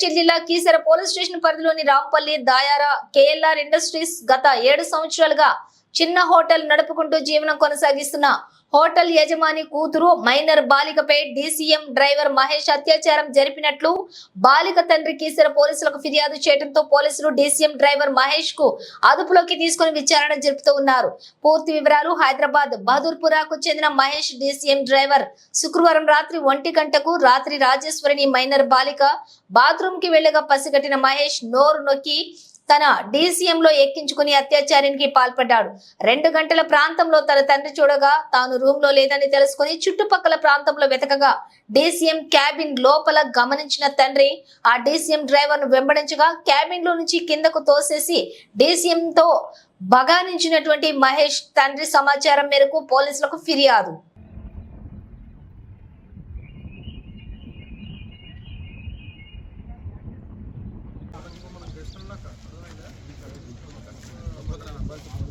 మేడ్చల్ జిల్లా Keesara police station పరిధిలోని Rampalli దాయార KLR industries గత 7 సంవత్సరాలుగా చిన్న హోటల్ నడుపుకుంటూ జీవనం కొనసాగిస్తున్న హోటల్ యజమాని కూతురు మైనర్ బాలికపై డీసీఎం డ్రైవర్ మహేష్ అత్యాచారం జరిపినట్లు బాలిక తండ్రి కీసర పోలీసులకు ఫిర్యాదు చేయడంతో పోలీసులు డీసీఎం డ్రైవర్ మహేష్ కు అదుపులోకి తీసుకుని విచారణ జరుపుతూ ఉన్నారు. పూర్తి వివరాలు హైదరాబాద్ బహదూర్పురాకు చెందిన మహేష్ డీసీఎం డ్రైవర్ శుక్రవారం రాత్రి 1 గంటకు రాత్రి రాజేశ్వరిని మైనర్ బాలిక బాత్రూమ్ కి వెళ్లగా పసిగట్టిన మహేష్ నోరు నొక్కి తన డీసీఎం లో ఎక్కించుకుని అత్యాచారానికి పాల్పడ్డాడు. 2 గంటల ప్రాంతంలో తన తండ్రి చూడగా తాను రూమ్ లో లేదని తెలుసుకుని చుట్టుపక్కల ప్రాంతంలో వెతకగా డీసీఎం క్యాబిన్ లోపల గమనించిన తండ్రి ఆ డీసీఎం డ్రైవర్ ను వెంబడించగా క్యాబిన్ లో నుంచి కిందకు తోసేసి డీసీఎం తో బగానించినటువంటి మహేష్ తండ్రి సమాచారం మేరకు పోలీసులకు ఫిర్యాదు. Gracias.